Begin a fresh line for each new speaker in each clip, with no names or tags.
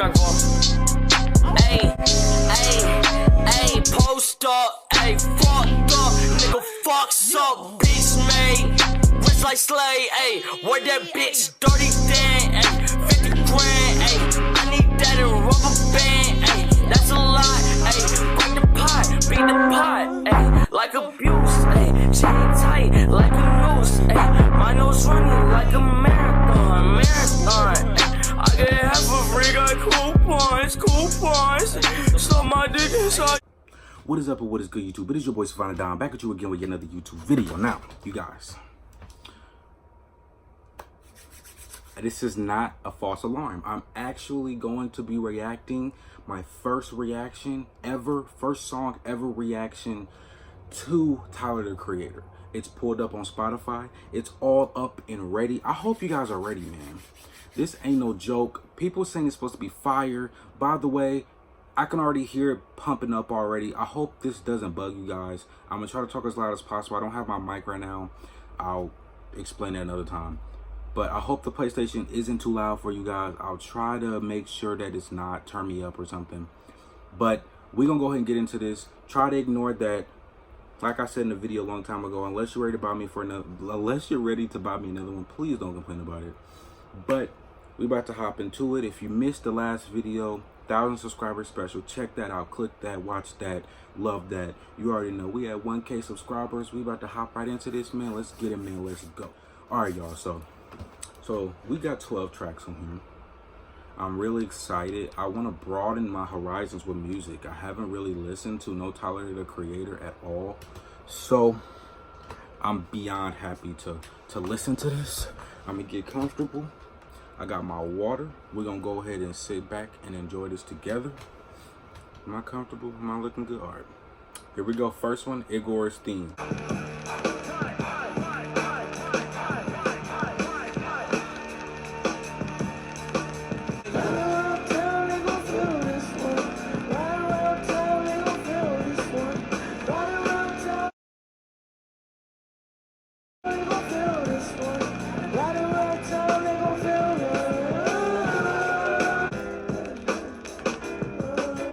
gang for. Ayy, post up, ayy, fucked up, nigga fucks up, bitch made, rich like Slay, ayy, word that bitch, dirty Dan, ayy, 50 grand, ayy, I need that in rubber band, ayy, that's a lot, ayy, break the pot, beat the pot, ayy, like abuse, ayy, chain tight, like a noose, ayy, my nose running like a marathon, ayy, I get half a free, got coupons, so my dick inside.
What is up and what is good, YouTube? It is your boy Savannah Don, back at you again with another YouTube video. Now, you guys, this is not a false alarm. I'm actually going to be reacting, my first reaction ever, first song ever reaction to Tyler, the Creator. It's pulled up on Spotify. It's all up and ready. I hope you guys are ready, man. This ain't no joke. People saying it's supposed to be fire. By the way, I can already hear it pumping up already. I hope this doesn't bug you guys. I'm going to try to talk as loud as possible. I don't have my mic right now. I'll explain that another time. But I hope the PlayStation isn't too loud for you guys. I'll try to make sure that it's not turn me up or something. But we're going to go ahead and get into this. Try to ignore that. Like I said in the video a long time ago, unless you're ready to buy me another one, please don't complain about it. But we about to hop into it. If you missed the last video, 1,000 subscribers special, check that out, click that, watch that, love that. You already know we at 1K subscribers. We about to hop right into this, man. Let's get it, man. Let's go. All right, y'all. So we got 12 tracks on here. I'm really excited. I want to broaden my horizons with music. I haven't really listened to no Tyler, the Creator at all. So I'm beyond happy to listen to this. I'm going to get comfortable. I got my water. We're going to go ahead and sit back and enjoy this together. Am I comfortable? Am I looking good? All right. Here we go. First one, Igor's theme.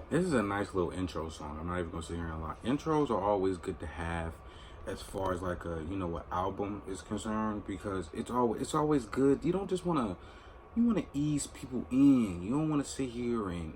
This is a nice little intro song. I'm not even gonna sit here and lie. Intros are always good to have as far as like a, you know, an album is concerned, because it's always good. You don't just wanna ease people in. You don't wanna sit here and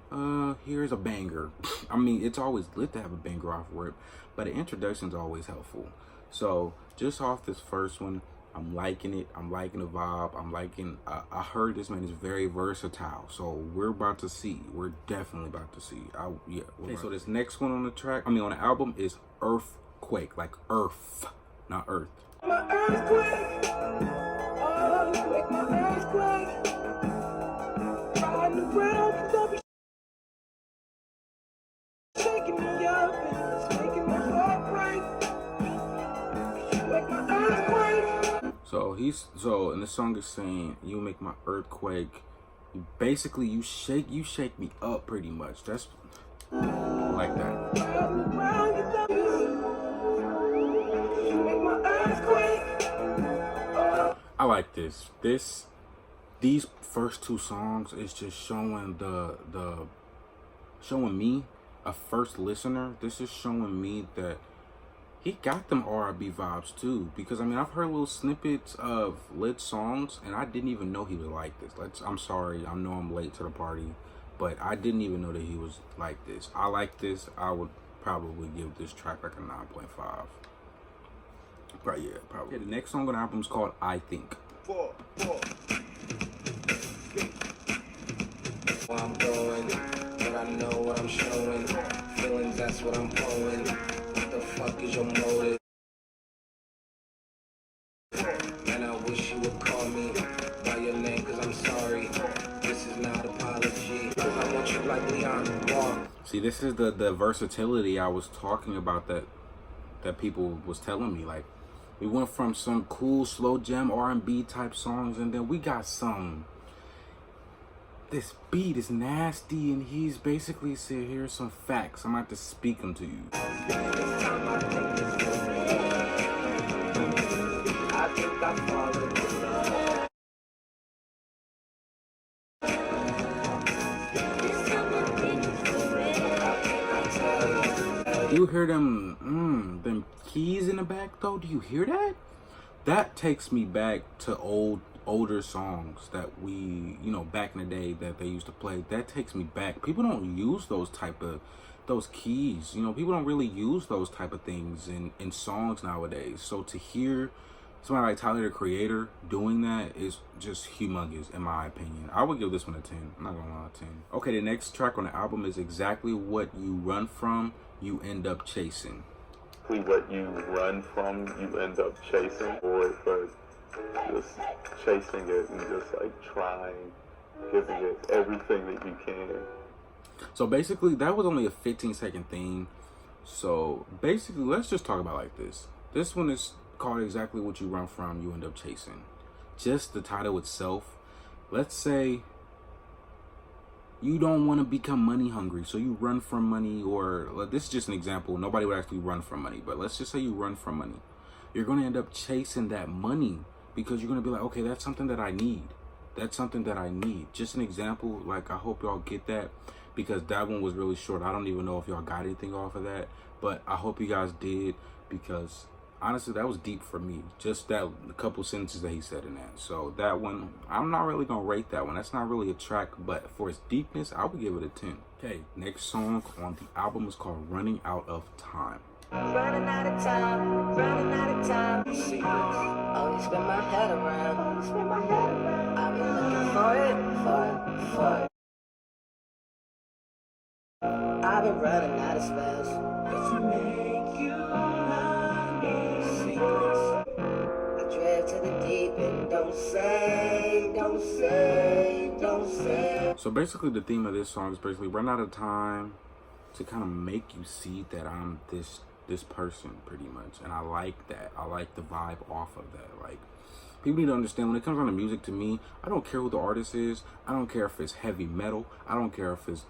here's a banger. I mean, it's always good to have a banger off rip, but an introduction's always helpful. So just off this first one, I'm liking it. I'm liking the vibe. I'm liking, I heard this man is very versatile. So we're about to see. We're definitely about to see. Yeah. Okay, so this next one on the track, on the album is Earthquake. Like Earth, not Earth.
My earthquake. Earthquake, my earthquake. Riding around, don't be shaking me up and it's making my heart break. You make my earthquake.
So and the song is saying, you make my earthquake. Basically, you shake me up pretty much. That's like that. I like this. These first two songs is just showing showing me, a first listener, this is showing me that he got them R&B vibes too, because I mean, I've heard little snippets of lit songs and I didn't even know he was like this. I'm sorry, I know I'm late to the party, but I didn't even know that he was like this. I like this. I would probably give this track like a 9.5. Right, yeah, probably. Okay, the next song on the album is called I Think.
Well, I'm going, but I know what I'm showing. Feelings, that's what I'm pulling. What the fuck is your motive? And I wish you would call me by your name, cause I'm sorry. This is not apology. I want you like Leon Wong.
See, this is the versatility I was talking about that people was telling me. Like, we went from some cool slow jam R&B type songs, and then we got this beat is nasty, and he's basically said, here's some facts. I'm about to speak them to you. You hear them keys in the back though? Do you hear that? That takes me back to older songs that we, back in the day that they used to play. That takes me back. People don't use those keys. People don't really use those type of things in songs nowadays. So to hear somebody like Tyler, the Creator, doing that is just humongous in my opinion. I would give this one a 10. I'm not gonna lie, 10. Okay, the next track on the album is Exactly What You Run From, You End Up Chasing.
What you run from, you end up chasing for it, but just chasing it and just like trying, giving it everything that you can.
So basically, that was only a 15-second thing. So basically, let's just talk about it like this. This one is called Exactly What You Run From, You End Up Chasing. Just the title itself. Let's say you don't want to become money hungry, so you run from money, or this is just an example. Nobody would actually run from money, but let's just say you run from money. You're going to end up chasing that money because you're going to be like, okay, that's something that I need. That's something that I need. Just an example. Like, I hope y'all get that because that one was really short. I don't even know if y'all got anything off of that, but I hope you guys did because honestly, that was deep for me. Just that a couple sentences that he said in that. So that one, I'm not really gonna rate that one. That's not really a track, but for its deepness, I would give it a 10. Okay, next song on the album is called Running Out of Time.
Running out of time, running out of time. Always spin my head around, spin my head around. I've been looking for it. I've been running out of space. To make you love me. I drift to the deep and don't say.
So basically the theme of this song is basically run out of time to kind of make you see that I'm this person pretty much. And I like that. I like the vibe off of that. Like, people need to understand when it comes on to music, to me, I don't care who the artist is. I don't care if it's heavy metal. I don't care if it's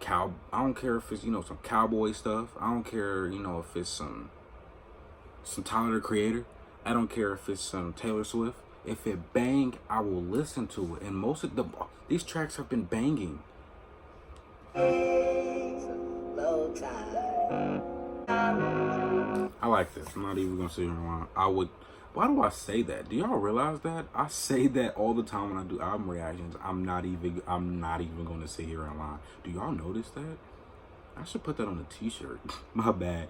I don't care if it's, some cowboy stuff. I don't care, if it's some Tyler, the Creator. I don't care if it's some Taylor Swift. If it bang, I will listen to it. And most of these tracks have been banging. I like this. I'm not even gonna sit here and lie. Why do I say that? Do y'all realize that? I say that all the time when I do album reactions. I'm not even gonna sit here and lie. Do y'all notice that? I should put that on a t-shirt. My bad.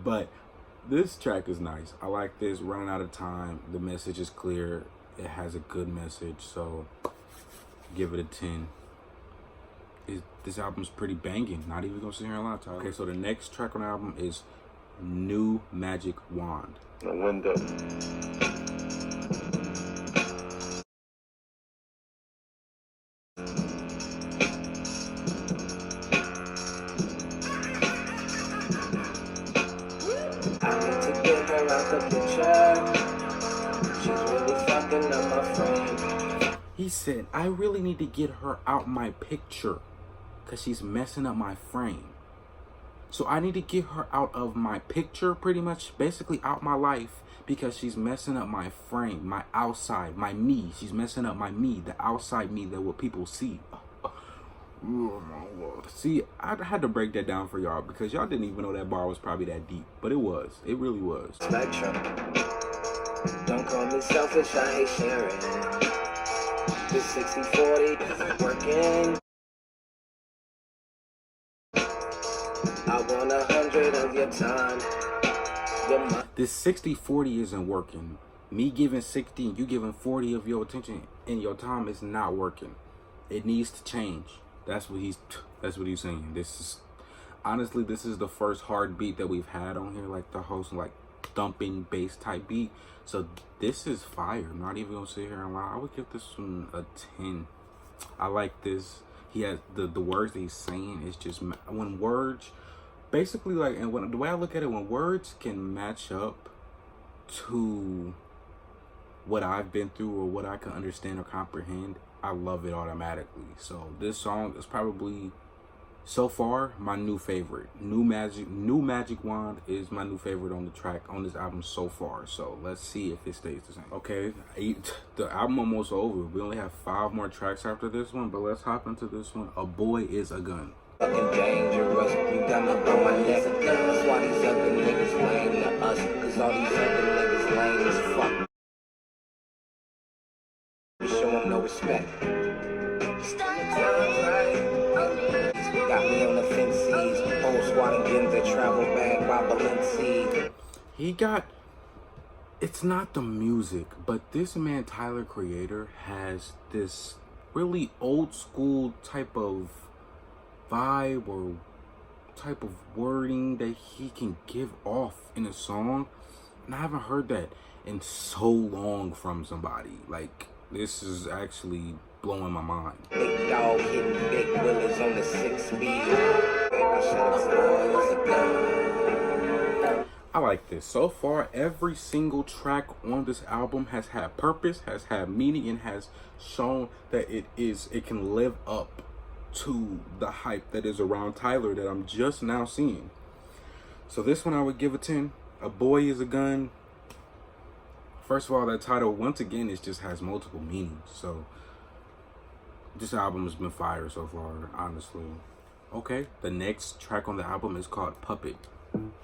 But this track is nice. I like this. Running Out of Time. The message is clear. It has a good message. So give it a 10. This album's pretty banging. Not even gonna sit here and lie, Tyler. Okay, so the next track on the album is New Magic Wand.
The window.
I need to get her out the picture. She's really fucking up my frame.
He said, I really need to get her out my picture because she's messing up my frame. So I need to get her out of my picture, pretty much, basically out my life, because she's messing up my frame, my outside, my me. She's messing up my me, the outside me that what people see. Oh my Lord. See, I had to break that down for y'all because y'all didn't even know that bar was probably that deep, but it was. It really was.
Spectrum. Don't call me selfish, I hate sharing. This 60-40 isn't working. I want 100 of your time.
This 60-40 isn't working. Me giving 60 and you giving 40 of your attention and your time is not working. It needs to change. That's what he's saying. Honestly, this is the first hard beat that we've had on here, like the host, like thumping bass type beat. So this is fire. I'm not even gonna sit here and lie. I would give this one a 10. I like this. He has the words that he's saying is just when words. Basically, like, and the way I look at it, when words can match up to what I've been through or what I can understand or comprehend, I love it automatically. So this song is probably, so far, my new favorite. New Magic Wand is my new favorite on the track on this album so far. So let's see if it stays the same. Okay, the album almost over. We only have 5 more tracks after this one, but let's hop into this one. A Boy Is a Gun.
Fucking dangerous, you got me on my neck. That's why these other niggas lame to us. Cause all these other niggas lame as fuck. We show them no respect. Got me on the fences. Whole squad and getting the travel bag by Balenci.
He got, it's not the music, but this man, Tyler Creator, has this really old school type of vibe or type of wording that he can give off in a song. And I haven't heard that in so long from somebody. Like, this is actually blowing my mind.
Big dog hitting big willies on the 6 speed.
I like this. So far, every single track on this album has had purpose, has had meaning, and has shown that it can live up to the hype that is around Tyler that I'm just now seeing. So this one I would give a 10. A Boy is a Gun. First of all, that title, once again, it just has multiple meanings. So this album has been fire so far, honestly. Okay, the next track on the album is called Puppet.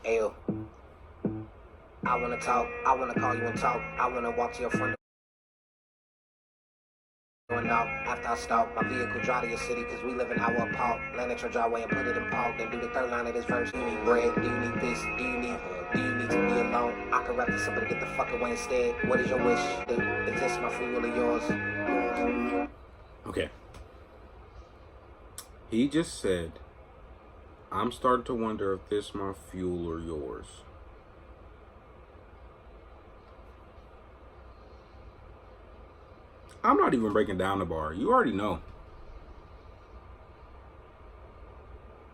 Ayo, I wanna talk, I wanna call you and talk, I wanna walk to your front door and knock. After I stop, my vehicle drive to your city, cause we live in our park. Land at your driveway and put it in park, then do the third line of this verse. Do you need bread? Do you need this? Do you need to be alone? I can wrap this up and get the fuck away instead. What is your wish? Is this my free will or yours?
Okay. He just said, I'm starting to wonder if this my fuel or yours. I'm not even breaking down the bar. You already know.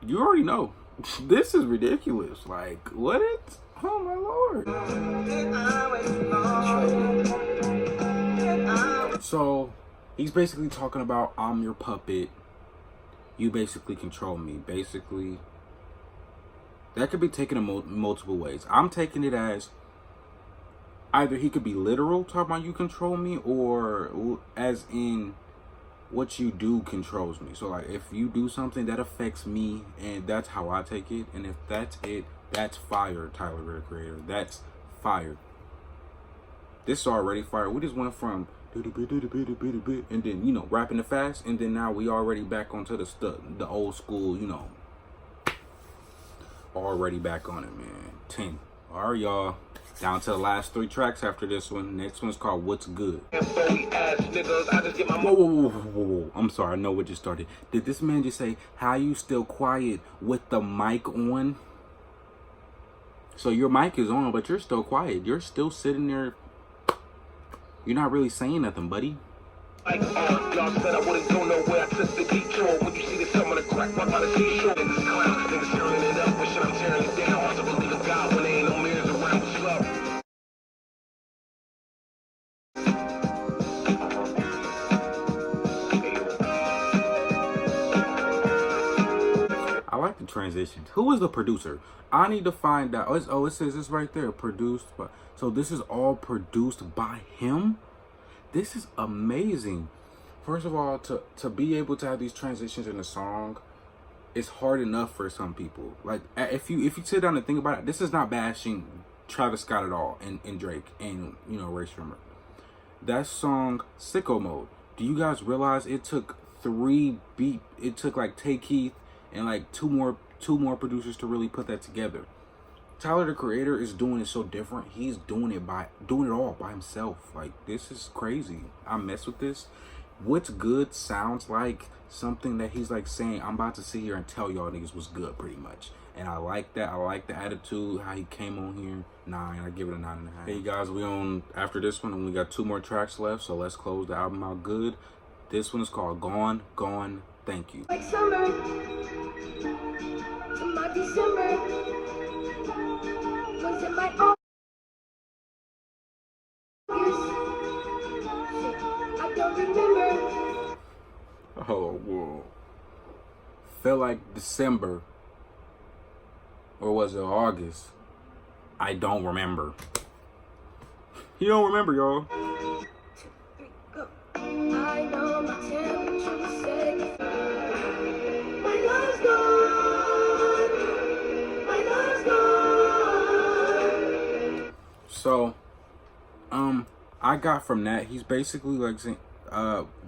You already know. This is ridiculous. Like, what? Oh my Lord. So, he's basically talking about, I'm your puppet. You basically control me. Basically, that could be taken in multiple ways. I'm taking it as either he could be literal, talking about you control me, or as in what you do controls me. So like, if you do something that affects me, and that's how I take it. And if that's it, that's fire, Tyler, the Creator. That's fire. This is already fire. We just went from and then, you know, rapping it fast, and then now we already back onto the old school, you know, already back on it, man. 10. All right, y'all, down to the last 3 tracks after this one. Next one's called What's Good. Whoa. I'm sorry, I know what just started. Did this man just say, how you still quiet with the mic on? So your mic is on, but you're still quiet. You're still sitting there. You're not really saying nothing, buddy. Like, y'all said I wouldn't go nowhere. I took the detour. When you see the sum of the crack, my body seashore. Niggas clown, niggas turning it up, wishing I'm tearing it down. Hard to believe in God when there ain't no mirrors around. What's love? I like the transitions. Who is the producer? I need to find out. Oh, it says this right there. Produced by. So this is all produced by him? This is amazing. First of all, to be able to have these transitions in a song, it's hard enough for some people. Like, if you sit down and think about it, this is not bashing Travis Scott at all, and Drake, and, you know, Ray Sherman. That song, Sicko Mode. Do you guys realize it took it took like Tay Keith and like two more producers to really put that together. Tyler, the Creator, is doing it so different. He's doing it all by himself. Like, this is crazy. I mess with this. What's Good sounds like something that he's like saying, I'm about to sit here and tell y'all niggas what's good, pretty much. And I like that. I like the attitude, how he came on here. 9. I give it a 9.5. Hey guys, we on after this one, and we got 2 more tracks left. So let's close the album out good. This one is called Gone, Gone, Thank You.
Like summer, my December was in my August. I don't remember.
Oh, whoa. Felt like December. Or was it August? I don't remember. You don't remember, y'all.
2, 3, go. I know my temperature was set. My love's gone.
So, I got from that, he's basically like saying,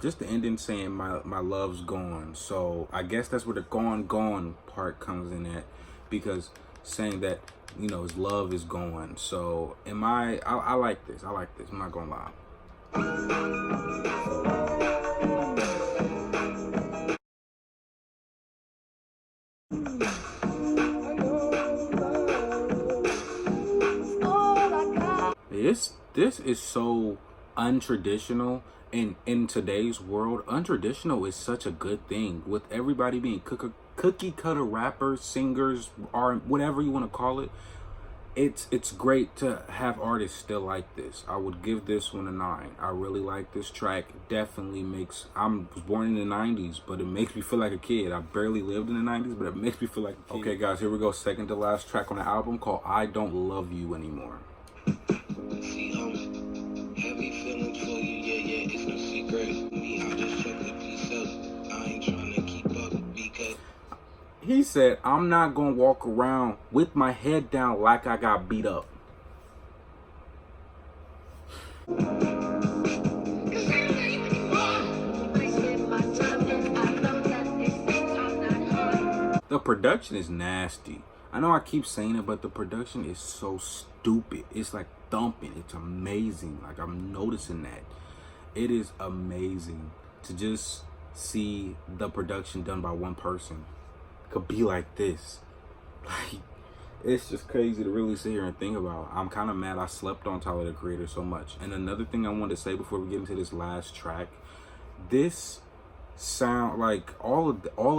just the ending saying my love's gone. So I guess that's where the gone part comes in at, because saying that, you know, his love is gone. So I like this. I like this. I'm not gonna lie. This is so untraditional, and in today's world, untraditional is such a good thing. With everybody being cookie cutter rappers, singers, or whatever you want to call it, it's great to have artists still like this. I would give this one a 9. I really like this track. Definitely makes, I was born in the 90s, but it makes me feel like a kid. I barely lived in the 90s, but it makes me feel like a kid. Okay guys, here we go. Second to last track on the album, called I Don't Love You Anymore.
See, heavy feelings for you, yeah, it's no secret. Me, I just check the piece up. I ain't trying to keep up because
he said, I'm not gonna walk around with my head down like I got beat up. The production is nasty. I know I keep saying it, but the production is so stupid. It's like thumping. It's amazing. Like, I'm noticing that. It is amazing to just see the production done by one person could be like this. Like, it's just crazy to really sit here and think about. I'm kind of mad I slept on Tyler, the Creator, so much. And another thing I wanted to say before we get into this last track, this sound, like all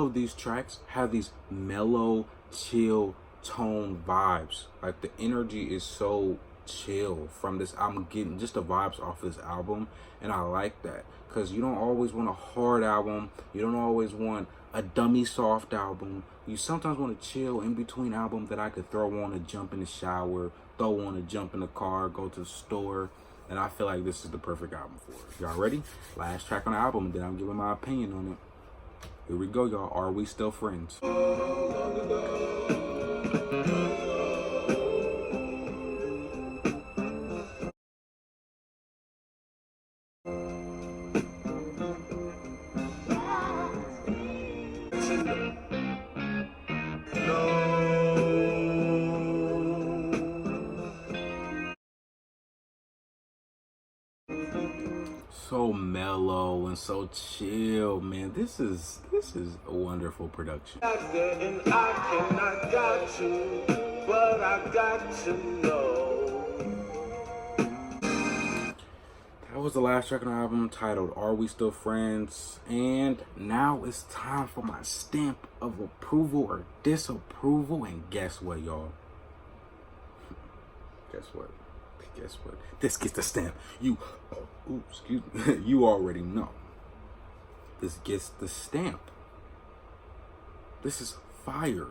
of these tracks have these mellow, chill tone vibes. Like, the energy is so chill from this. I'm getting just the vibes off this album, and I like that, because you don't always want a hard album. You don't always want a dummy soft album. You sometimes want to chill in between albums that I could throw on to jump in the shower, throw on to jump in the car, go to the store. And I feel like this is the perfect album for it. Y'all ready? Last track on the album, and then I'm giving my opinion on it. Here we go, y'all. Are We Still Friends? So mellow and so chill, man. This is a wonderful production.
And I cannot got you, but I got to know.
That was the last track on the album, titled Are We Still Friends? And now it's time for my stamp of approval or disapproval. And guess what, y'all? Guess what? This gets the stamp. Excuse me. You already know. This gets the stamp. This is fire.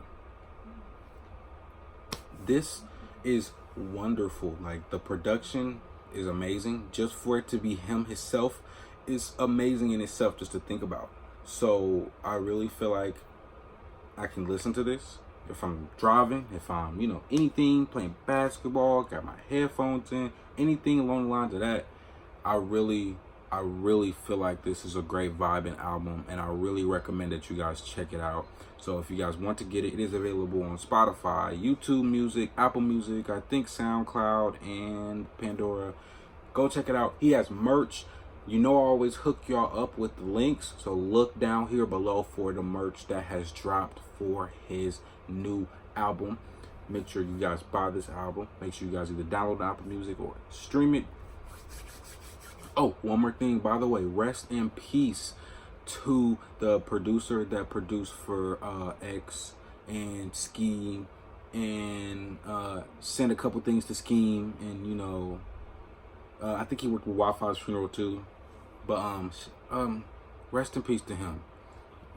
This is wonderful. Like, the production is amazing. Just for it to be him himself is amazing in itself, just to think about. So I really feel like I can listen to this if I'm driving, if I'm, anything, playing basketball, got my headphones in, anything along the lines of that. I really feel like this is a great vibing album, and I really recommend that you guys check it out. So if you guys want to get it, it is available on Spotify, YouTube Music, Apple Music, I think SoundCloud, and Pandora. Go check it out. He has merch. I always hook y'all up with the links, so look down here below for the merch that has dropped for his new album. Make sure you guys buy this album. Make sure you guys either download the Apple Music or stream it. Oh, one more thing, by the way, rest in peace to the producer that produced for X and Scheme, and sent a couple things to Scheme, and I think he worked with Wi-Fi's funeral too. But rest in peace to him.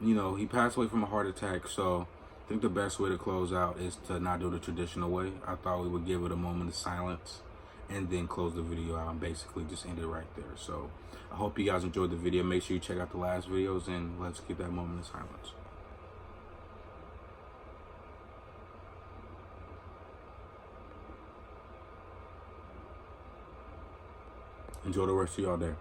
He passed away from a heart attack, so I think the best way to close out is to not do the traditional way. I thought we would give it a moment of silence and then close the video out and basically just end it right there. So I hope you guys enjoyed the video. Make sure you check out the last videos, and let's get that moment of silence. Enjoy the rest of y'all day.